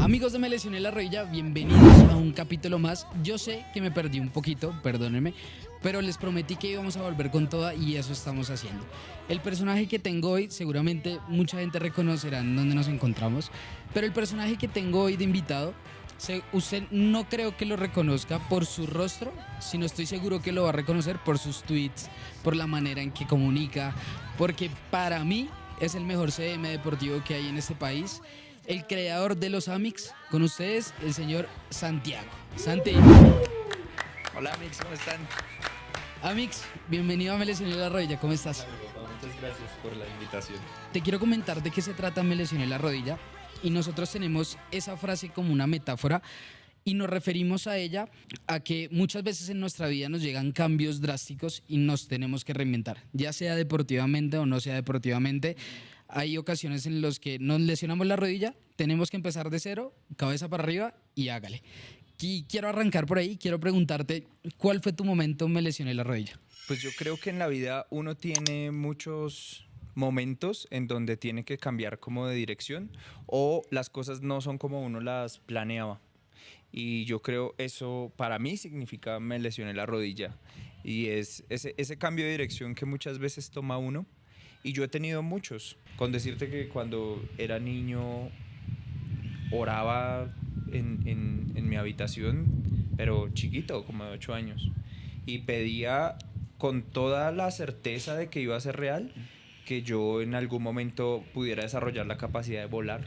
Amigos de Me Lesioné la Rodilla, bienvenidos a un capítulo más. Yo sé que me perdí un poquito, perdónenme, pero les prometí que íbamos a volver con toda y eso estamos haciendo. El personaje que tengo hoy, seguramente mucha gente reconocerá en dónde nos encontramos, pero el personaje que tengo hoy de invitado, usted no creo que lo reconozca por su rostro, sino estoy seguro que lo va a reconocer por sus tweets, por la manera en que comunica, porque para mí es el mejor CM deportivo que hay en este país. El creador de los Amix, con ustedes, el señor Santiago. Santi. Hola Amix, ¿cómo están? Amix, bienvenido a Me Lesioné la Rodilla, ¿cómo estás? Hola, muchas gracias por la invitación. Te quiero comentar de qué se trata Me Lesioné la Rodilla. Y nosotros tenemos esa frase como una metáfora y nos referimos a ella a que muchas veces en nuestra vida nos llegan cambios drásticos y nos tenemos que reinventar, ya sea deportivamente o no sea deportivamente. Hay ocasiones en las que nos lesionamos la rodilla, tenemos que empezar de cero, cabeza para arriba y hágale. Y quiero arrancar por ahí, quiero preguntarte, ¿cuál fue tu momento me lesioné la rodilla? Pues yo creo que en la vida uno tiene muchos momentos en donde tiene que cambiar como de dirección o las cosas no son como uno las planeaba. Y yo creo eso para mí significa me lesioné la rodilla. Y es ese cambio de dirección que muchas veces toma uno. Y yo he tenido muchos. Con decirte que cuando era niño oraba en mi habitación, pero chiquito, como de 8 años. Y pedía con toda la certeza de que iba a ser real, que yo en algún momento pudiera desarrollar la capacidad de volar.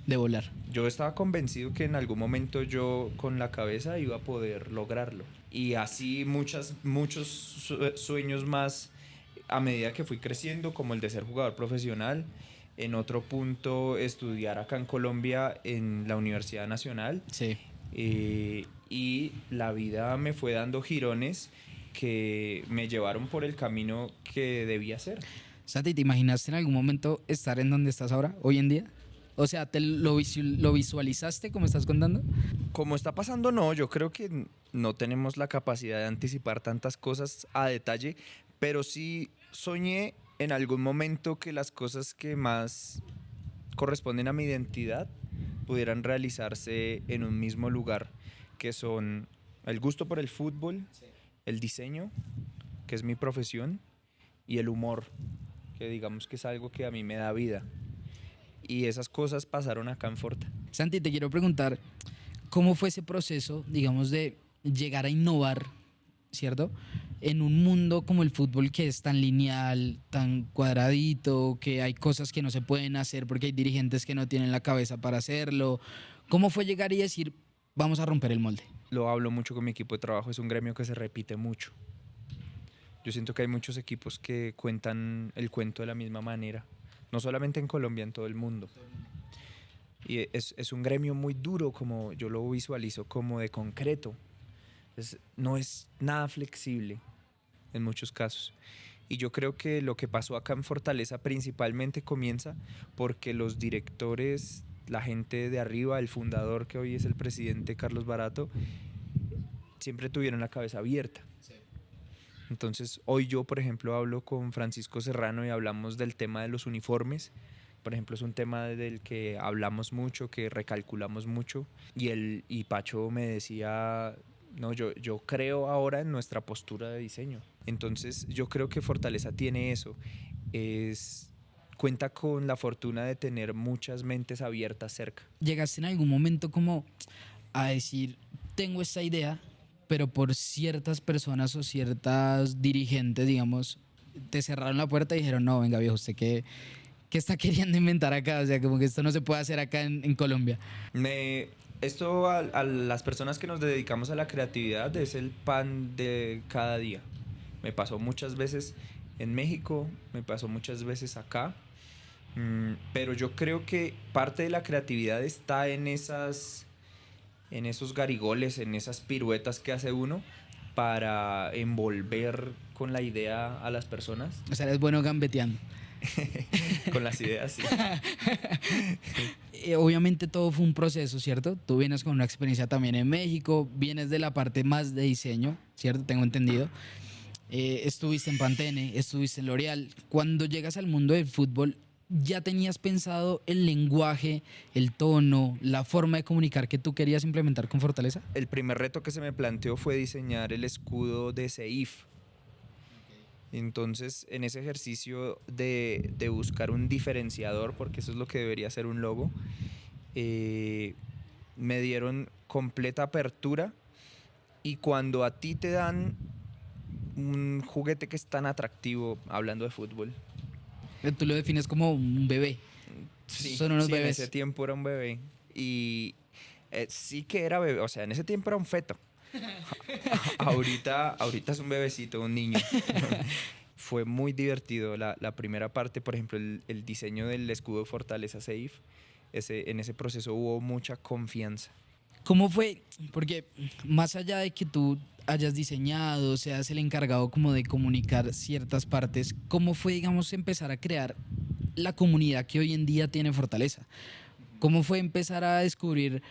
De volar. Yo estaba convencido que en algún momento yo con la cabeza iba a poder lograrlo. Y así muchos sueños más a medida que fui creciendo, como el de ser jugador profesional. En otro punto, estudiar acá en Colombia en la Universidad Nacional. Sí. Y la vida me fue dando girones que me llevaron por el camino que debía ser. Santi, ¿te imaginaste en algún momento estar en donde estás ahora, hoy en día? O sea, ¿lo visualizaste como estás contando? Como está pasando, no, yo creo que no tenemos la capacidad de anticipar tantas cosas a detalle, pero sí soñé en algún momento que las cosas que más corresponden a mi identidad pudieran realizarse en un mismo lugar, que son el gusto por el fútbol, el diseño, que es mi profesión, y el humor, que digamos que es algo que a mí me da vida. Y esas cosas pasaron acá en Forta. Santi, te quiero preguntar, ¿cómo fue ese proceso, digamos, de llegar a innovar, ¿cierto? En un mundo como el fútbol que es tan lineal, tan cuadradito, que hay cosas que no se pueden hacer porque hay dirigentes que no tienen la cabeza para hacerlo. ¿Cómo fue llegar y decir, vamos a romper el molde? Lo hablo mucho con mi equipo de trabajo, es un gremio que se repite mucho. Yo siento que hay muchos equipos que cuentan el cuento de la misma manera, no solamente en Colombia, en todo el mundo. Y es un gremio muy duro, como yo lo visualizo, como de concreto. No es nada flexible en muchos casos. Y yo creo que lo que pasó acá en Fortaleza principalmente comienza porque los directores, la gente de arriba, el fundador que hoy es el presidente Carlos Barato, siempre tuvieron la cabeza abierta. Entonces hoy yo, por ejemplo, hablo con Francisco Serrano y hablamos del tema de los uniformes. Por ejemplo, es un tema del que hablamos mucho, que recalculamos mucho. Y Pacho me decía, no, yo creo ahora en nuestra postura de diseño. Entonces yo creo que Fortaleza tiene eso. Cuenta con la fortuna de tener muchas mentes abiertas cerca. ¿Llegaste en algún momento como a decir, tengo esta idea, pero por ciertas personas o ciertas dirigentes, digamos, te cerraron la puerta y dijeron, no, venga viejo, ¿usted qué está queriendo inventar acá? O sea, como que esto no se puede hacer acá en Colombia. Esto a las personas que nos dedicamos a la creatividad es el pan de cada día. Me pasó muchas veces en México, me pasó muchas veces acá, pero yo creo que parte de la creatividad está en esos garigoles, en esas piruetas que hace uno para envolver con la idea a las personas. O sea, eres bueno gambeteando. Con las ideas, sí. Obviamente todo fue un proceso, ¿cierto? Tú vienes con una experiencia también en México, vienes de la parte más de diseño, ¿cierto? Tengo entendido. Estuviste en Pantene, estuviste en L'Oreal. Cuando llegas al mundo del fútbol, ya tenías pensado el lenguaje, el tono, la forma de comunicar que tú querías implementar con Fortaleza? El primer reto que se me planteó fue diseñar el escudo de Seif. Entonces, en ese ejercicio de buscar un diferenciador, porque eso es lo que debería ser un logo, me dieron completa apertura, y cuando a ti te dan un juguete que es tan atractivo, hablando de fútbol. Tú lo defines como un bebé. Sí, Son unos sí, bebés. en ese tiempo era un bebé. Y sí que era bebé, o sea, en ese tiempo era un feto. Ahorita es un bebecito, un niño. Fue muy divertido la primera parte, por ejemplo, el diseño del escudo de Fortaleza Seif. En ese proceso hubo mucha confianza. ¿Cómo fue? Porque más allá de que tú hayas diseñado, seas el encargado como de comunicar ciertas partes, ¿cómo fue, digamos, empezar a crear la comunidad que hoy en día tiene Fortaleza? ¿Cómo fue empezar a descubrir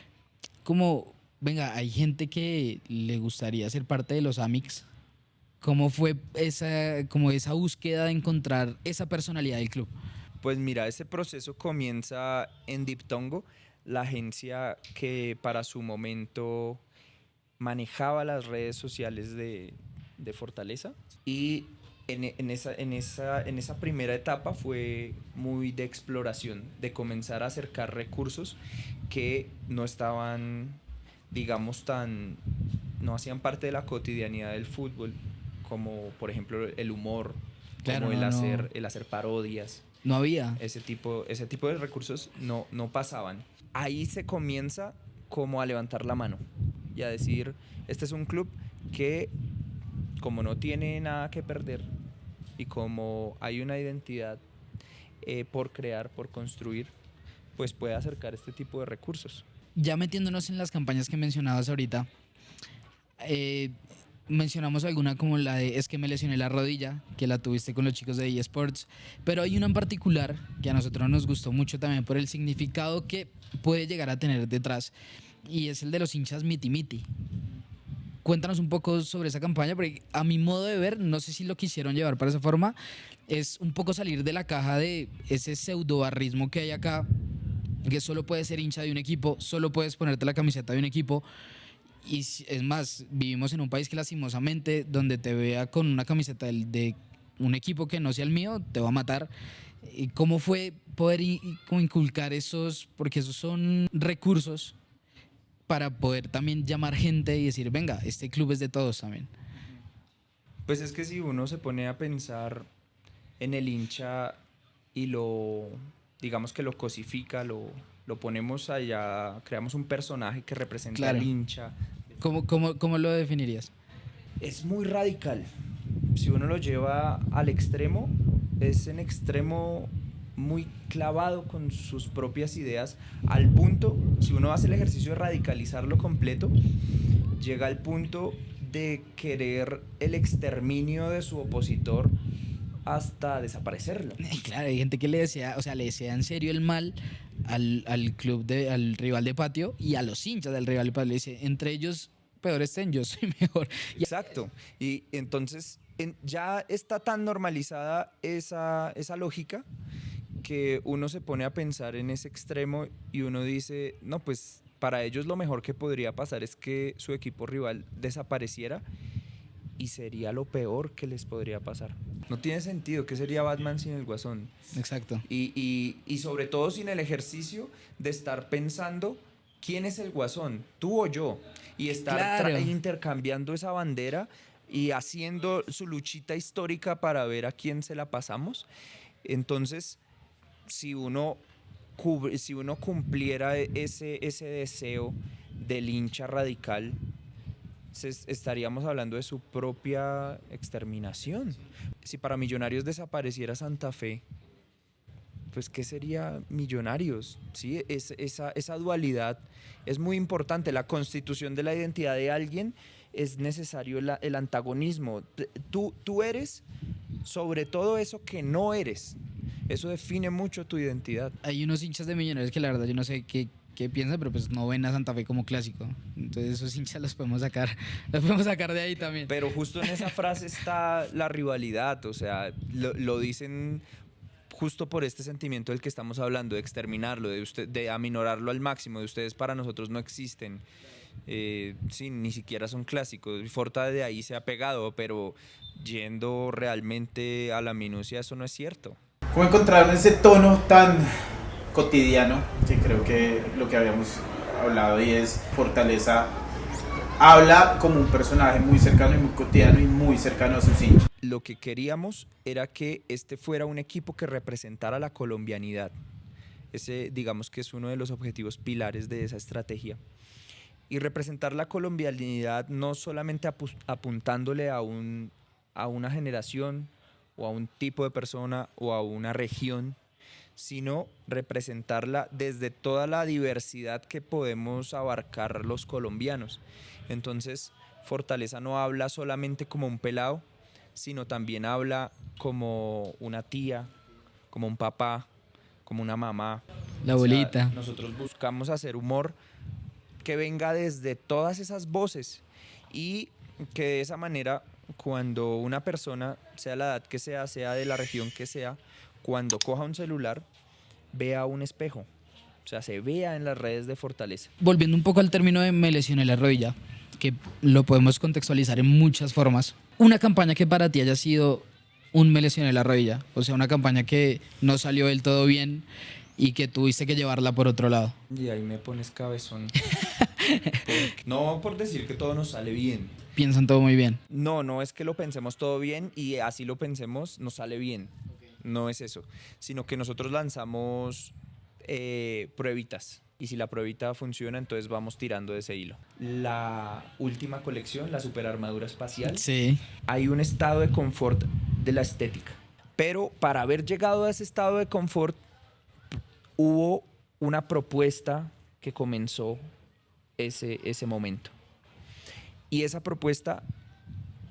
como, venga, hay gente que le gustaría ser parte de los Amics? ¿Cómo fue como esa búsqueda de encontrar esa personalidad del club? Pues mira, ese proceso comienza en Diptongo, la agencia que para su momento manejaba las redes sociales de Fortaleza, y en esa primera etapa fue muy de exploración, de comenzar a acercar recursos que no estaban, digamos, no hacían parte de la cotidianidad del fútbol, como por ejemplo el humor, Claro, como no. el hacer parodias. No había. Ese tipo de recursos no pasaban. Ahí se comienza como a levantar la mano y a decir, este es un club que, como no tiene nada que perder y como hay una identidad por crear, por construir, pues puede acercar este tipo de recursos. Ya metiéndonos en las campañas que mencionabas ahorita, eh, mencionamos alguna como la de es que me lesioné la rodilla, que la tuviste con los chicos de eSports, pero hay una en particular que a nosotros nos gustó mucho también por el significado que puede llegar a tener detrás, y es el de los hinchas miti miti. Cuéntanos un poco sobre esa campaña, porque a mi modo de ver, no sé si lo quisieron llevar para esa forma, es un poco salir de la caja de ese pseudobarrismo que hay acá, que solo puedes ser hincha de un equipo, solo puedes ponerte la camiseta de un equipo. Y es más, vivimos en un país que lastimosamente donde te vea con una camiseta de un equipo que no sea el mío, te va a matar. ¿Y cómo fue poder como inculcar esos, porque esos son recursos para poder también llamar gente y decir, venga, este club es de todos también? Pues es que si uno se pone a pensar en el hincha y digamos que lo cosifica, lo ponemos allá, creamos un personaje que representa Claro. al hincha. ¿Cómo lo definirías? Es muy radical. Si uno lo lleva al extremo, es en extremo muy clavado con sus propias ideas, al punto, si uno hace el ejercicio de radicalizarlo completo, llega al punto de querer el exterminio de su opositor hasta desaparecerlo. Y claro, hay gente que le desea, o sea, le desea en serio el mal al club, al rival de patio y a los hinchas del rival de patio. Le dice, entre ellos peor estén, yo soy mejor. Exacto. Y entonces ya está tan normalizada esa lógica que uno se pone a pensar en ese extremo y uno dice, no, pues para ellos lo mejor que podría pasar es que su equipo rival desapareciera, y sería lo peor que les podría pasar. No tiene sentido. ¿Qué sería Batman sin el Guasón? Exacto. Y sobre todo sin el ejercicio de estar pensando quién es el Guasón, tú o yo, y estar Claro. intercambiando esa bandera y haciendo su luchita histórica para ver a quién se la pasamos. Entonces, si uno cumpliera ese deseo del hincha radical, estaríamos hablando de su propia exterminación. Si para Millonarios desapareciera Santa Fe, pues ¿qué sería Millonarios? ¿Sí? Esa dualidad es muy importante. La constitución de la identidad de alguien es necesario el antagonismo. Tú eres sobre todo eso que no eres. Eso define mucho tu identidad. Hay unos hinchas de Millonarios que la verdad yo no sé qué piensan, pero pues no ven a Santa Fe como clásico. Entonces esos hinchas los podemos sacar de ahí también. Pero justo en esa frase está la rivalidad, o sea, lo dicen justo por este sentimiento del que estamos hablando, de exterminarlo, de aminorarlo al máximo, de ustedes para nosotros no existen. Sí, ni siquiera son clásicos. Forta de ahí se ha pegado, pero yendo realmente a la minucia, eso no es cierto. ¿Cómo encontraron ese tono tan cotidiano? Que creo que lo que habíamos hablado y es Fortaleza habla como un personaje muy cercano y muy cotidiano y muy cercano a sus hinchas. Lo que queríamos era que este fuera un equipo que representara la colombianidad. Ese, digamos que es uno de los objetivos pilares de esa estrategia. Y representar la colombianidad no solamente apuntándole a una generación o a un tipo de persona o a una región, sino representarla desde toda la diversidad que podemos abarcar los colombianos. Entonces, Fortaleza no habla solamente como un pelado, sino también habla como una tía, como un papá, como una mamá. La abuelita. O sea, nosotros buscamos hacer humor que venga desde todas esas voces y que de esa manera, cuando una persona, sea la edad que sea de la región que sea, cuando coja un celular, vea un espejo, o sea, se vea en las redes de Fortaleza. Volviendo un poco al término de me lesioné la rodilla, que lo podemos contextualizar en muchas formas. Una campaña que para ti haya sido un me lesioné la rodilla, o sea, una campaña que no salió del todo bien y que tuviste que llevarla por otro lado. Y ahí me pones cabezón. No por decir que todo nos sale bien. Piensan todo muy bien. No es que lo pensemos todo bien y así lo pensemos nos sale bien. No es eso, sino que nosotros lanzamos pruebitas. Y si la pruebita funciona, entonces vamos tirando de ese hilo. La última colección, la superarmadura espacial, Sí. hay un estado de confort de la estética. Pero para haber llegado a ese estado de confort, hubo una propuesta que comenzó ese momento. Y esa propuesta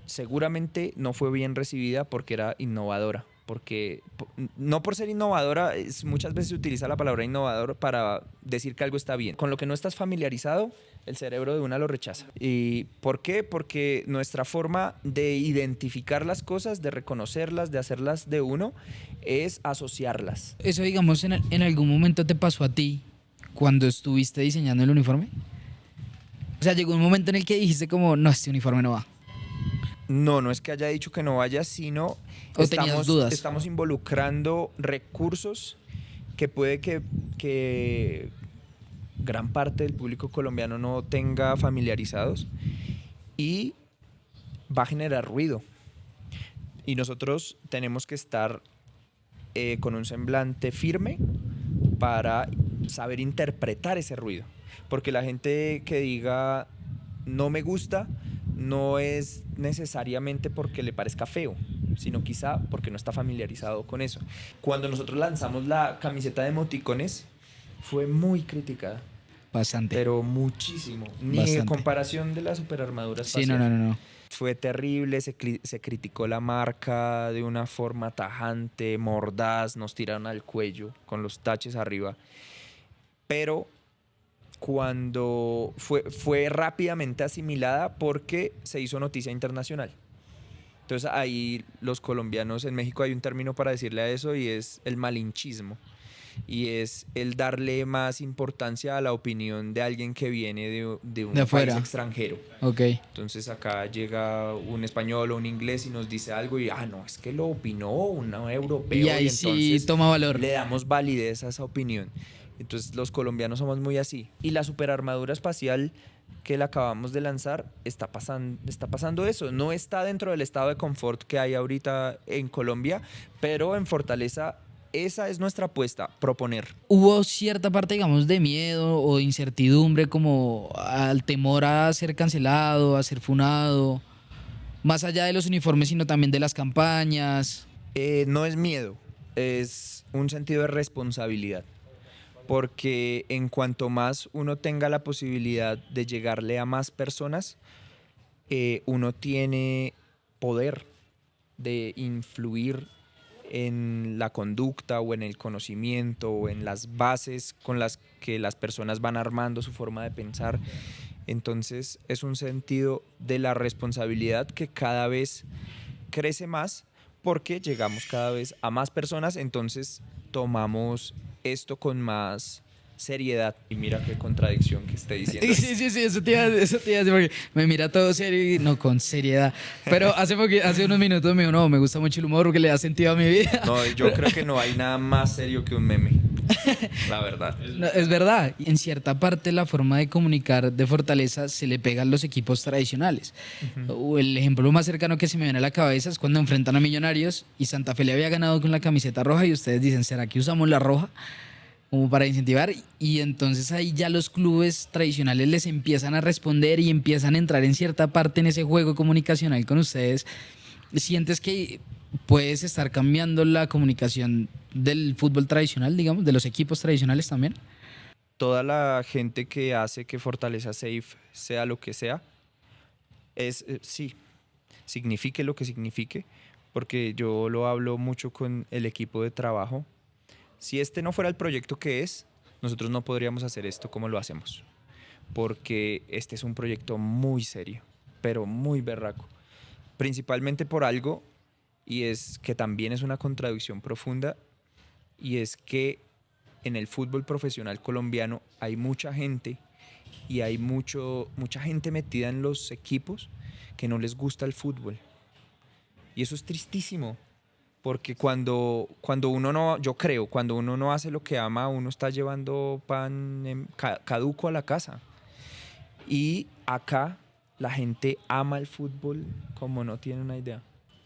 seguramente no fue bien recibida porque era innovadora. Porque no por ser innovadora, muchas veces se utiliza la palabra innovador para decir que algo está bien. Con lo que no estás familiarizado, el cerebro de una lo rechaza. ¿Y por qué? Porque nuestra forma de identificar las cosas, de reconocerlas, de hacerlas de uno, es asociarlas. Eso, digamos, en algún momento te pasó a ti cuando estuviste diseñando el uniforme. O sea, llegó un momento en el que dijiste como, no, este uniforme no va. No es que haya dicho que no vaya, sino ¿O tenías dudas? Estamos involucrando recursos que puede que gran parte del público colombiano no tenga familiarizados y va a generar ruido. Y nosotros tenemos que estar con un semblante firme para saber interpretar ese ruido. Porque la gente que diga no me gusta no es necesariamente porque le parezca feo, sino quizá porque no está familiarizado con eso. Cuando nosotros lanzamos la camiseta de emoticones, fue muy criticada. Bastante. Pero muchísimo. Ni Bastante. en comparación de la superarmadura espacial. Sí, no. Fue terrible, se criticó la marca de una forma tajante, mordaz, nos tiraron al cuello con los taches arriba. Pero cuando fue rápidamente asimilada porque se hizo noticia internacional. Entonces ahí los colombianos, en México hay un término para decirle a eso y es el malinchismo. Y es el darle más importancia a la opinión de alguien que viene de un país extranjero. Ok. Entonces acá llega un español o un inglés y nos dice algo y, no, es que lo opinó un europeo. Y ahí entonces sí toma valor. le damos validez a esa opinión. Entonces los colombianos somos muy así. Y la superarmadura espacial que la acabamos de lanzar está pasando eso. No está dentro del estado de confort que hay ahorita en Colombia, pero en Fortaleza esa es nuestra apuesta, proponer. ¿Hubo cierta parte, digamos, de miedo o de incertidumbre como al temor a ser cancelado, a ser funado? Más allá de los uniformes, sino también de las campañas. No es miedo, es un sentido de responsabilidad. Porque en cuanto más uno tenga la posibilidad de llegarle a más personas, uno tiene poder de influir en la conducta o en el conocimiento o en las bases con las que las personas van armando su forma de pensar. Entonces es un sentido de la responsabilidad que cada vez crece más porque llegamos cada vez a más personas, entonces tomamos esto con más seriedad. Y mira qué contradicción que esté diciendo. Sí, eso te iba a decir, porque me mira todo serio y no con seriedad. Pero hace unos minutos me dijo, no, me gusta mucho el humor porque le da sentido a mi vida. No, yo creo que no hay nada más serio que un meme, la verdad. No, es verdad, en cierta parte la forma de comunicar de Fortaleza se le pega a los equipos tradicionales. O el ejemplo más cercano que se me viene a la cabeza es cuando enfrentan a Millonarios y Santa Fe le había ganado con la camiseta roja y ustedes dicen, ¿será que usamos la roja como para incentivar? Y entonces ahí ya los clubes tradicionales les empiezan a responder y empiezan a entrar en cierta parte en ese juego comunicacional con ustedes. ¿Sientes que puedes estar cambiando la comunicación del fútbol tradicional, digamos, de los equipos tradicionales también? Toda la gente que hace que Fortaleza Safe sea lo que sea, sí, signifique lo que signifique, porque yo lo hablo mucho con el equipo de trabajo. Si este no fuera el proyecto que es, nosotros no podríamos hacer esto como lo hacemos, porque este es un proyecto muy serio, pero muy berraco, principalmente por algo, y es que también es una contradicción profunda, y es que en el fútbol profesional colombiano hay mucha gente y hay mucha gente metida en los equipos que no les gusta el fútbol, y eso es tristísimo. Porque cuando uno no, yo creo, cuando uno no hace lo que ama, uno está llevando pan caduco a la casa. Y acá la gente ama el fútbol como no tiene una idea.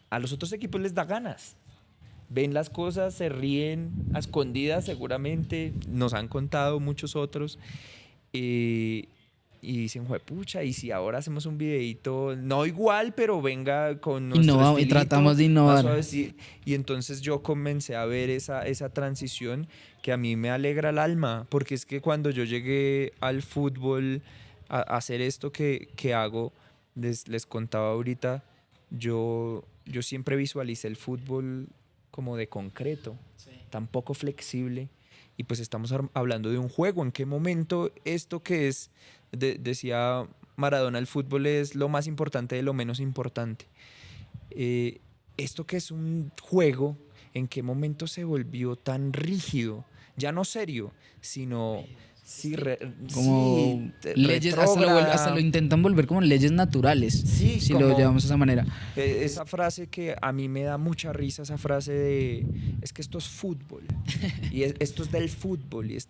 A los otros equipos les da ganas. Ven las cosas, se ríen a escondidas seguramente, nos han contado muchos otros. Y dicen, juepucha, y si ahora hacemos un videito, no igual, pero venga con nuestro estilito, Y tratamos de innovar. Y entonces yo comencé a ver esa transición que a mí me alegra el alma, porque es que cuando yo llegué al fútbol a hacer esto que hago, les contaba ahorita, yo siempre visualicé el fútbol como de concreto, tan poco flexible, y pues estamos hablando de un juego. ¿En qué momento esto que es... decía Maradona, el fútbol es lo más importante de lo menos importante? Esto que es un juego, ¿en qué momento se volvió tan rígido? Ya no serio, sino... como leyes, hasta lo intentan volver como leyes naturales, sí, si lo llevamos de esa manera. Esa frase que a mí me da mucha risa, esa frase de, es que esto es fútbol, y esto es del fútbol, y es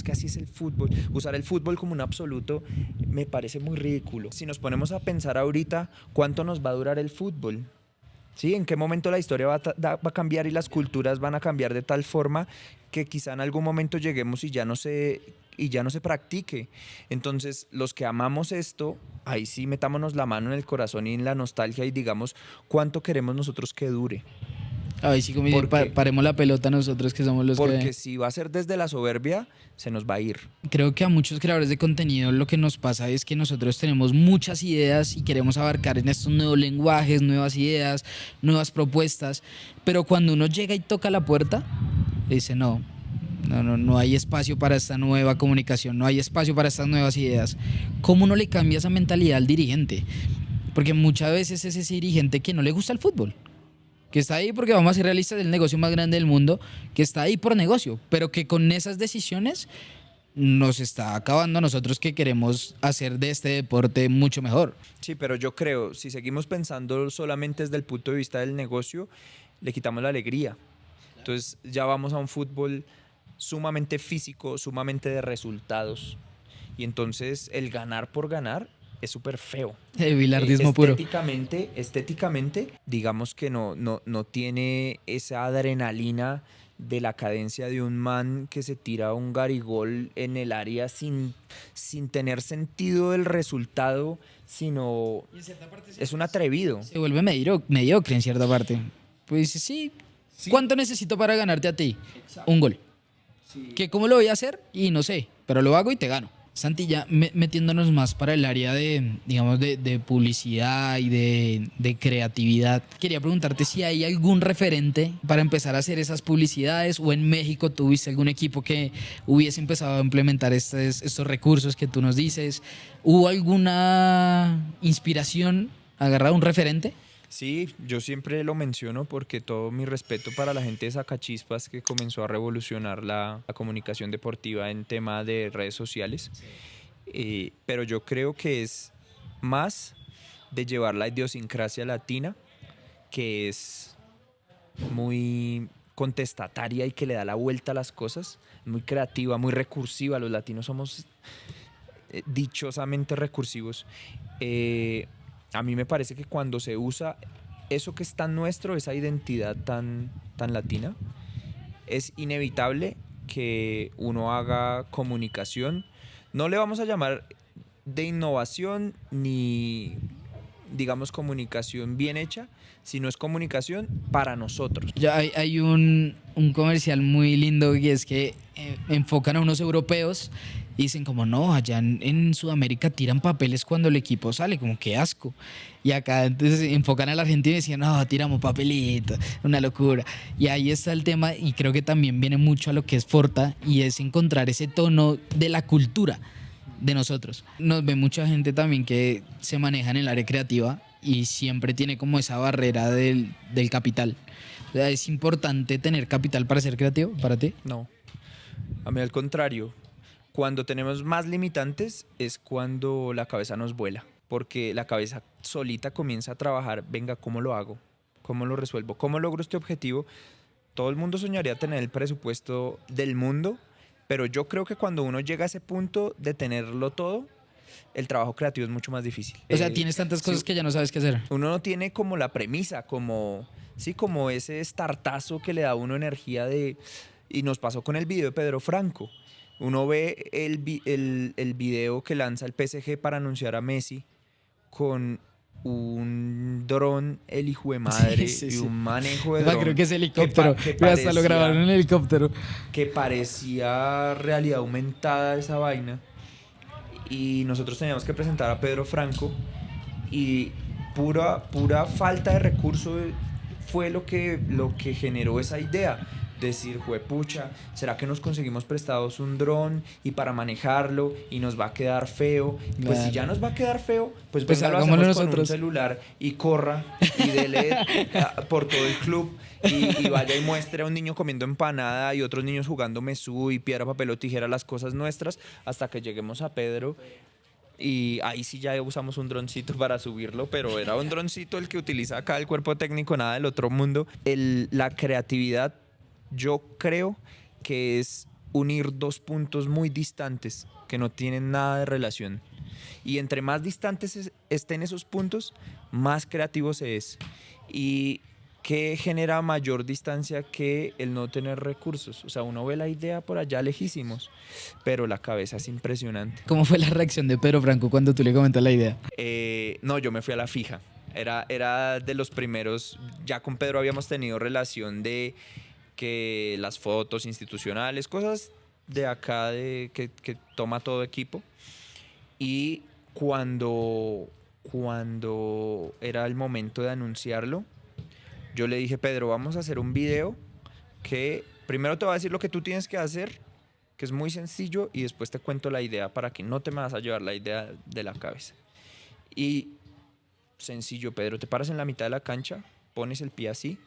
que así es el fútbol. Usar el fútbol como un absoluto me parece muy ridículo. Si nos ponemos a pensar ahorita, ¿cuánto nos va a durar el fútbol? ¿Sí? ¿En qué momento la historia va a cambiar y las culturas van a cambiar de tal forma que quizá en algún momento lleguemos y ya no se practique? Entonces, los que amamos esto, ahí sí metámonos la mano en el corazón y en la nostalgia y digamos cuánto queremos nosotros que dure. Ahí sí, como paremos la pelota nosotros que somos los porque si va a ser desde la soberbia, se nos va a ir. Creo que a muchos creadores de contenido lo que nos pasa es que nosotros tenemos muchas ideas y queremos abarcar en estos nuevos lenguajes, nuevas ideas, nuevas propuestas, pero cuando uno llega y toca la puerta, dice no hay espacio para esta nueva comunicación, no hay espacio para estas nuevas ideas. ¿Cómo uno le cambia esa mentalidad al dirigente? Porque muchas veces es ese dirigente que no le gusta el fútbol, que está ahí porque, vamos a ser realistas, el negocio más grande del mundo, que está ahí por negocio, pero que con esas decisiones nos está acabando a nosotros que queremos hacer de este deporte mucho mejor. Sí, pero yo creo, si seguimos pensando solamente desde el punto de vista del negocio, le quitamos la alegría. Entonces ya vamos a un fútbol sumamente físico, sumamente de resultados, y entonces el ganar por ganar es súper feo. El bilardismo puro. Estéticamente, digamos que no tiene esa adrenalina de la cadencia de un man que se tira un garigol en el área sin tener sentido del resultado, sino es un atrevido. Se vuelve mediocre en cierta parte. Pues sí. ¿Cuánto necesito para ganarte a ti? Exacto. Un gol. Sí. ¿Que cómo lo voy a hacer? Y no sé, pero lo hago y te gano. Santi, ya metiéndonos más para el área de publicidad y de creatividad, quería preguntarte si hay algún referente para empezar a hacer esas publicidades, o en México tuviste algún equipo que hubiese empezado a implementar estos recursos que tú nos dices. ¿Hubo alguna inspiración, agarrado un referente? Sí, yo siempre lo menciono porque todo mi respeto para la gente de Sacachispas que comenzó a revolucionar la comunicación deportiva en tema de redes sociales. Pero yo creo que es más de llevar la idiosincrasia latina, que es muy contestataria y que le da la vuelta a las cosas, muy creativa, muy recursiva. Los latinos somos dichosamente recursivos. A mí me parece que cuando se usa eso que es tan nuestro, esa identidad tan latina, es inevitable que uno haga comunicación. No le vamos a llamar de innovación ni, digamos, comunicación bien hecha, sino es comunicación para nosotros. Ya hay un comercial muy lindo y es que enfocan a unos europeos y dicen como no, allá en Sudamérica tiran papeles cuando el equipo sale, como qué asco. Y acá entonces enfocan al argentino y decían, no, tiramos papelitos, una locura. Y ahí está el tema y creo que también viene mucho a lo que es Forta y es encontrar ese tono de la cultura de nosotros. Nos ve mucha gente también que se maneja en el área creativa y siempre tiene como esa barrera del capital. O sea, ¿es importante tener capital para ser creativo para ti? No, a mí al contrario. Cuando tenemos más limitantes es cuando la cabeza nos vuela, porque la cabeza solita comienza a trabajar, venga, ¿cómo lo hago? ¿Cómo lo resuelvo? ¿Cómo logro este objetivo? Todo el mundo soñaría tener el presupuesto del mundo, pero yo creo que cuando uno llega a ese punto de tenerlo todo, el trabajo creativo es mucho más difícil. O sea, tienes tantas cosas que ya no sabes qué hacer. Uno no tiene como la premisa, como ese startazo que le da a uno energía de... Y nos pasó con el video de Pedro Franco. Uno ve el video que lanza el PSG para anunciar a Messi con un dron, el hijo de madre, Sí. y un manejo de dron. Creo que es helicóptero. que Hasta lo grabaron en helicóptero. Que parecía realidad aumentada esa vaina. Y nosotros teníamos que presentar a Pedro Franco y pura falta de recursos fue lo que generó esa idea. Decir, juepucha, ¿será que nos conseguimos prestados un dron y para manejarlo y nos va a quedar feo? Claro. Pues si ya nos va a quedar feo, pues venga, lo hacemos nosotros con un celular y corra y dele por todo el club y vaya y muestre a un niño comiendo empanada y otros niños jugando mesú y piedra, papel o tijera, las cosas nuestras, hasta que lleguemos a Pedro. Y ahí sí ya usamos un droncito para subirlo, pero era un droncito el que utiliza acá el cuerpo técnico, nada del otro mundo. La creatividad, yo creo que es unir dos puntos muy distantes que no tienen nada de relación. Y entre más distantes estén esos puntos, más creativo se es. Y ¿qué genera mayor distancia que el no tener recursos? O sea, uno ve la idea por allá lejísimos, pero la cabeza es impresionante. ¿Cómo fue la reacción de Pedro Franco cuando tú le comentas la idea? No, yo me fui a la fija. Era de los primeros. Ya con Pedro habíamos tenido relación de que las fotos institucionales, cosas de acá que toma todo equipo. Y cuando era el momento de anunciarlo, yo le dije, Pedro, vamos a hacer un video que primero te va a decir lo que tú tienes que hacer, que es muy sencillo, y después te cuento la idea para que no te me vas a llevar la idea de la cabeza. Y sencillo, Pedro, te paras en la mitad de la cancha, pones el pie así,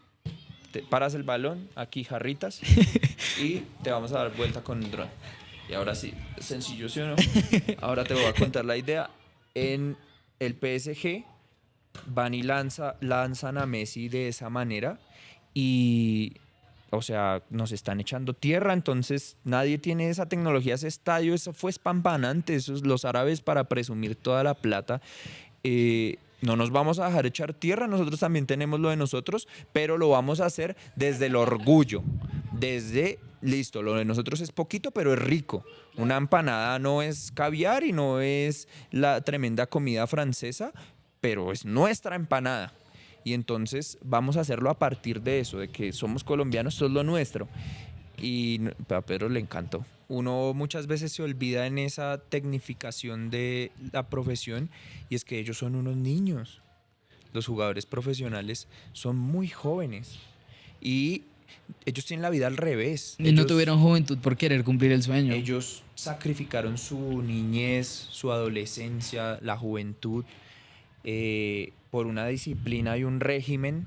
te paras el balón, aquí jarritas, y te vamos a dar vuelta con un dron. Y ahora sí, sencillo, ¿sí o no? Ahora te voy a contar la idea. En el PSG van y lanzan a Messi de esa manera y, o sea, nos están echando tierra, entonces nadie tiene esa tecnología, ese estadio, eso fue espampanante, esos, los árabes para presumir toda la plata. No nos vamos a dejar echar tierra, nosotros también tenemos lo de nosotros, pero lo vamos a hacer desde el orgullo, listo, lo de nosotros es poquito, pero es rico. Una empanada no es caviar y no es la tremenda comida francesa, pero es nuestra empanada. Y entonces vamos a hacerlo a partir de eso, de que somos colombianos, esto es lo nuestro. Y a Pedro le encantó. Uno muchas veces se olvida en esa tecnificación de la profesión, y es que ellos son unos niños. Los jugadores profesionales son muy jóvenes y ellos tienen la vida al revés. Y no tuvieron juventud por querer cumplir el sueño. Ellos sacrificaron su niñez, su adolescencia, la juventud, por una disciplina y un régimen,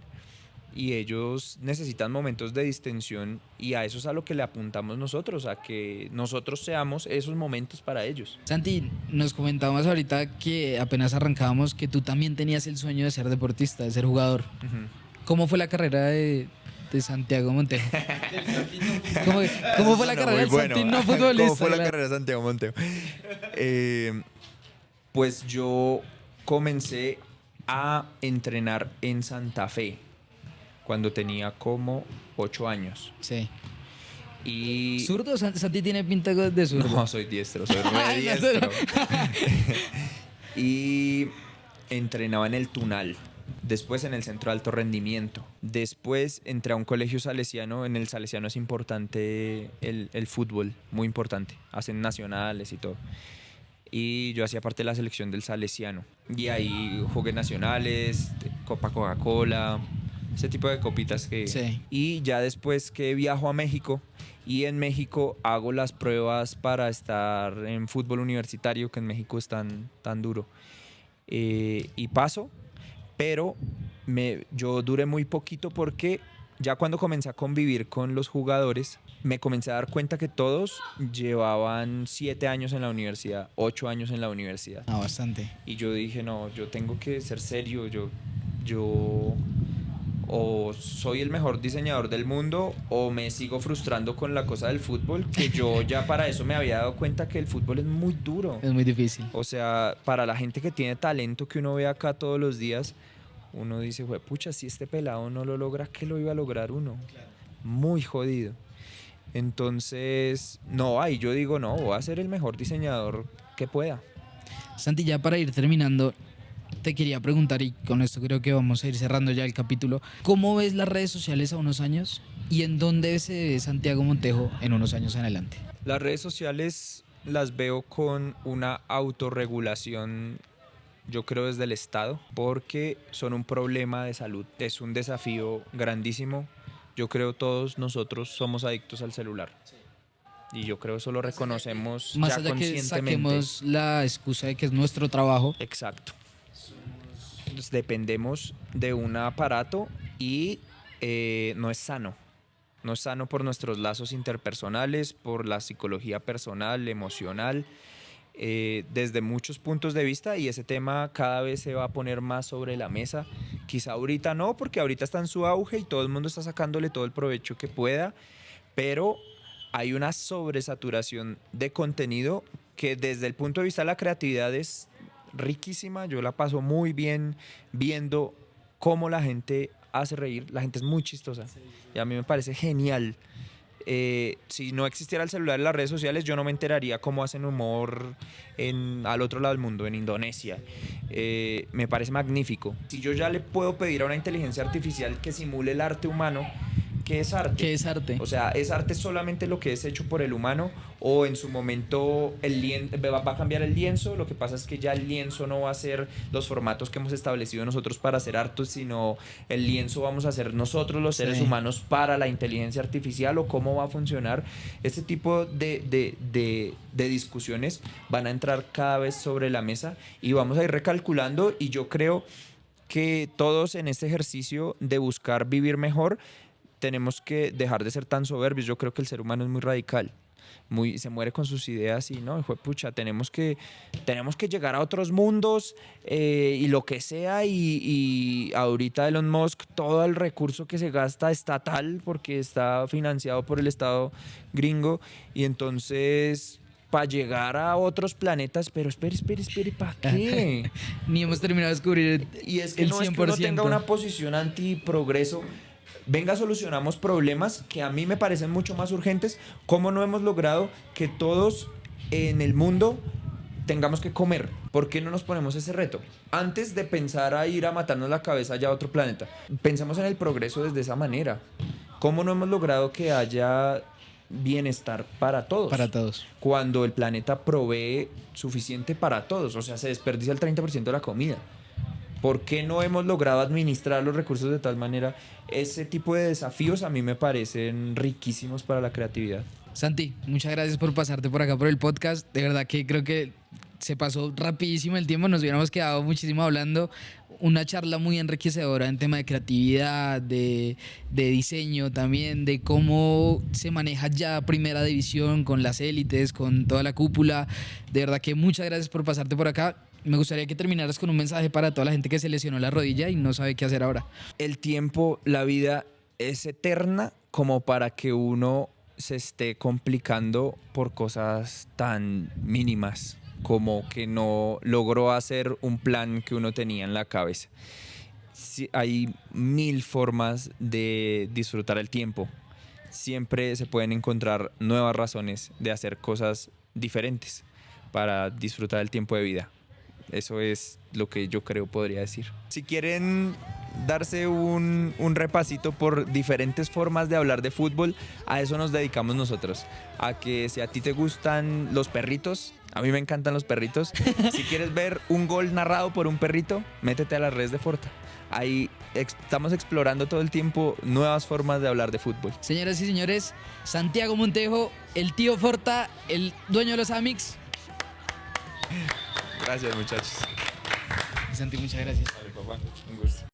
y ellos necesitan momentos de distensión, y a eso es a lo que le apuntamos nosotros, a que nosotros seamos esos momentos para ellos. Santi, nos comentábamos ahorita que apenas arrancábamos que tú también tenías el sueño de ser deportista, de ser jugador. Ujú. ¿Cómo fue la carrera de Santiago Montejo? ¿Cómo fue la carrera Muy del bueno. Santi no futbolista? ¿Cómo fue la Claro. carrera de Santiago Montejo? Pues yo comencé a entrenar en Santa Fe cuando tenía como 8 años. Sí. Y ¿Zurdo? Santi tiene pinta de zurdo. no, soy diestro, soy re Ay, no, diestro. Y entrenaba en el Tunal, después en el Centro de Alto Rendimiento. Después entré a un colegio salesiano. En el salesiano es importante el fútbol, muy importante. Hacen nacionales y todo. Y yo hacía parte de la selección del salesiano. Y ahí jugué nacionales, Copa Coca-Cola, ese tipo de copitas que... Sí. Y ya después que viajo a México, y en México hago las pruebas para estar en fútbol universitario, que en México es tan duro. Y paso, pero yo duré muy poquito porque ya cuando comencé a convivir con los jugadores, me comencé a dar cuenta que todos llevaban 7 años en la universidad, 8 años en la universidad. No, bastante. Y yo dije, no, yo tengo que ser serio, yo o soy el mejor diseñador del mundo o me sigo frustrando con la cosa del fútbol, que yo ya para eso me había dado cuenta que el fútbol es muy duro. Es muy difícil. O sea, para la gente que tiene talento que uno ve acá todos los días, uno dice, pucha, si este pelado no lo logra, ¿qué lo iba a lograr uno? Claro. Muy jodido. Entonces, no, ahí yo digo, no, voy a ser el mejor diseñador que pueda. Santi, ya para ir terminando, te quería preguntar, y con esto creo que vamos a ir cerrando ya el capítulo, ¿cómo ves las redes sociales a unos años y en dónde se ve Santiago Montejo en unos años en adelante? Las redes sociales las veo con una autorregulación, yo creo, desde el Estado, porque son un problema de salud, es un desafío grandísimo. Yo creo todos nosotros somos adictos al celular. Y yo creo eso lo reconocemos Más ya allá que conscientemente. saquemos la excusa de que es nuestro trabajo. Exacto. Entonces, dependemos de un aparato y no es sano. No es sano por nuestros lazos interpersonales, por la psicología personal, emocional, desde muchos puntos de vista, y ese tema cada vez se va a poner más sobre la mesa. Quizá ahorita no, porque ahorita está en su auge y todo el mundo está sacándole todo el provecho que pueda, pero hay una sobresaturación de contenido que desde el punto de vista de la creatividad es riquísima. Yo la paso muy bien viendo cómo la gente hace reír. La gente es muy chistosa y a mí me parece genial. Si no existiera el celular y las redes sociales, yo no me enteraría cómo hacen humor al otro lado del mundo, en Indonesia. Me parece magnífico. Si yo ya le puedo pedir a una inteligencia artificial que simule el arte humano, ¿qué es arte? ¿Qué es arte? O sea, ¿es arte solamente lo que es hecho por el humano? ¿O en su momento va a cambiar el lienzo? Lo que pasa es que ya el lienzo no va a ser los formatos que hemos establecido nosotros para hacer arte, sino el lienzo vamos a ser nosotros los seres humanos para la inteligencia artificial, o cómo va a funcionar. Este tipo de discusiones van a entrar cada vez sobre la mesa y vamos a ir recalculando, y yo creo que todos en este ejercicio de buscar vivir mejor tenemos que dejar de ser tan soberbios. Yo creo que el ser humano es muy radical, se muere con sus ideas, y no, hijo de pucha, tenemos que llegar a otros mundos, y lo que sea, y ahorita Elon Musk, todo el recurso que se gasta estatal, porque está financiado por el Estado gringo, y entonces para llegar a otros planetas, pero espere, ¿para qué? Ni hemos terminado de descubrir Y es que el no 100%. es que uno tenga una posición antiprogreso. Venga, solucionamos problemas que a mí me parecen mucho más urgentes. ¿Cómo no hemos logrado que todos en el mundo tengamos que comer? ¿Por qué no nos ponemos ese reto? Antes de pensar a ir a matarnos la cabeza ya a otro planeta, pensemos en el progreso desde esa manera. ¿Cómo no hemos logrado que haya bienestar para todos? Para todos. Cuando el planeta provee suficiente para todos, o sea, se desperdicia el 30% de la comida. ¿Por qué no hemos logrado administrar los recursos de tal manera? Ese tipo de desafíos a mí me parecen riquísimos para la creatividad. Santi, muchas gracias por pasarte por acá por el podcast. De verdad que creo que se pasó rapidísimo el tiempo, nos hubiéramos quedado muchísimo hablando. Una charla muy enriquecedora en tema de creatividad, de diseño también, de cómo se maneja ya Primera División con las élites, con toda la cúpula. De verdad que muchas gracias por pasarte por acá. Me gustaría que terminaras con un mensaje para toda la gente que se lesionó la rodilla y no sabe qué hacer ahora. El tiempo, la vida es eterna como para que uno se esté complicando por cosas tan mínimas como que no logró hacer un plan que uno tenía en la cabeza. Sí, hay mil formas de disfrutar el tiempo. Siempre se pueden encontrar nuevas razones de hacer cosas diferentes para disfrutar el tiempo de vida. Eso es lo que yo creo podría decir. Si quieren darse un repasito por diferentes formas de hablar de fútbol, a eso nos dedicamos nosotros. A que si a ti te gustan los perritos, a mí me encantan los perritos. Si quieres ver un gol narrado por un perrito, métete a las redes de Forta. Ahí estamos explorando todo el tiempo nuevas formas de hablar de fútbol. Señoras y señores, Santiago Montejo, el tío Forta, el dueño de los Amix. Gracias, muchachos. Santi, muchas gracias. Vale, papá, un gusto.